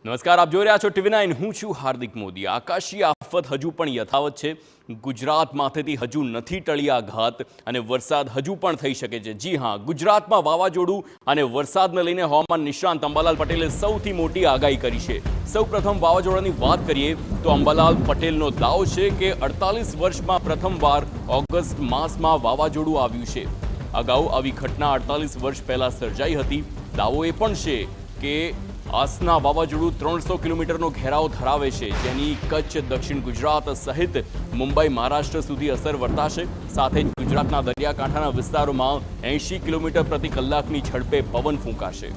નમસ્કાર, આપ જોઈ રહ્યા છો TV9. હું છું હાર્દિક મોદી. આકાશી આફત હજુ પણ યથાવત છે. ગુજરાત માથેથી હજુ નથી ટળી આ ઘાત અને વરસાદ હજુ પણ થઈ શકે છે. જી હા, ગુજરાતમાં વાવાઝોડું અને વરસાદને લઈને હવામાન નિષ્ણાંત અંબાલાલ પટેલે સૌથી મોટી આગાહી કરી છે. સૌપ્રથમ વાવાઝોડાની વાત કરીએ તો અંબાલાલ પટેલનો દાવો છે કે 48 વર્ષમાં પ્રથમવાર ઓગસ્ટ માસમાં વાવાઝોડું આવ્યું છે. અગાઉ આવી ઘટના 48 વર્ષ પહેલા સર્જાઈ હતી. દાવો એ પણ છે કે આસના વાવાઝોડું 300 કિલોમીટરનો ઘેરાવ ધરાવે છે, જેની કચ્છ, દક્ષિણ ગુજરાત સહિત મુંબઈ, મહારાષ્ટ્ર સુધી અસર વર્તાશે. સાથે જ ગુજરાતના દરિયાકાંઠાના વિસ્તારોમાં 80 કિલોમીટર પ્રતિ કલાકની ઝડપે પવન ફૂંકાશે.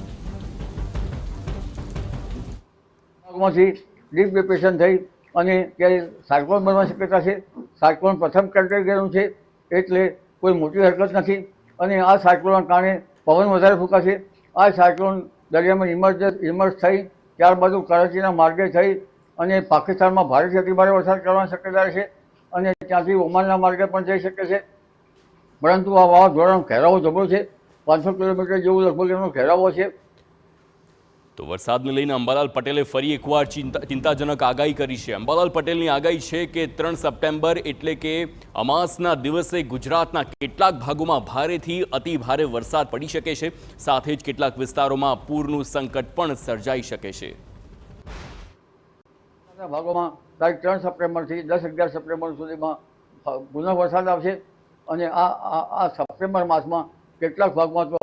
ડીપ ડિપ્રેશન થઈ અને ત્યારે સાયક્લોન બનવાની શક્યતા છે. સાયક્લોન પ્રથમ કેટેગરીનું છે, એટલે કોઈ મોટી હરકત નથી. અને આ સાયક્લોનના કારણે પવન વધારે ફૂંકાશે. આ સાયક્લોન દરિયામાં ઇમર્જ થઈ ત્યારબાદ કરાચીના માર્ગે થઈ અને પાકિસ્તાનમાં ભારેથી અતિભારે વરસાદ કરવાની શક્યતા છે અને ત્યાંથી ઓમાનના માર્ગે પણ જઈ શકે છે. પરંતુ આ વાવાઝોડાનો ઘેરાવો જબરો છે. 500 કિલોમીટર જેવું લગભગ એનો ઘેરાવો છે. તો વરસાદને લઈને અંબાલાલ પટેલે ફરી એકવાર ચિંતાજનક આગાહી કરી છે. અંબાલાલ પટેલની આગાહી છે કે 3 સપ્ટેમ્બર એટલે કે અમાસના દિવસે ગુજરાતના કેટલાક ભાગોમાં ભારેથી અતિ ભારે વરસાદ પડી શકે છે. સાથે જ કેટલાક વિસ્તારોમાં પૂરનું સંકટ પણ સર્જાઈ શકે છે. ભાગોમાં તારીખ 3 સપ્ટેમ્બરથી 10-11 સપ્ટેમ્બર સુધીમાં પુનઃ વરસાદ આવશે અને આ સપ્ટેમ્બર માસમાં કેટલાક ભાગમાં તો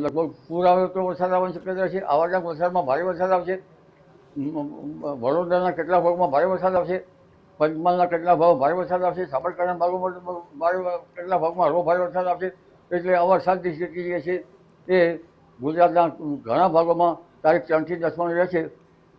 લગભગ પૂર આવે તો વરસાદ આવવાની શક્યતા છે. આવાના વરસાદમાં ભારે વરસાદ આવશે. વડોદરાના કેટલાક ભાગમાં ભારે વરસાદ આવશે. પંચમહાલના કેટલાક ભાગમાં ભારે વરસાદ આવશે. સાબરકાંઠાના ભાગોમાં કેટલાક ભાગમાં હળવો ભારે વરસાદ આવશે. એટલે આ વરસાદની સ્થિતિ જે છે એ ગુજરાતના ઘણા ભાગોમાં તારીખ 3 થી 10 રહેશે.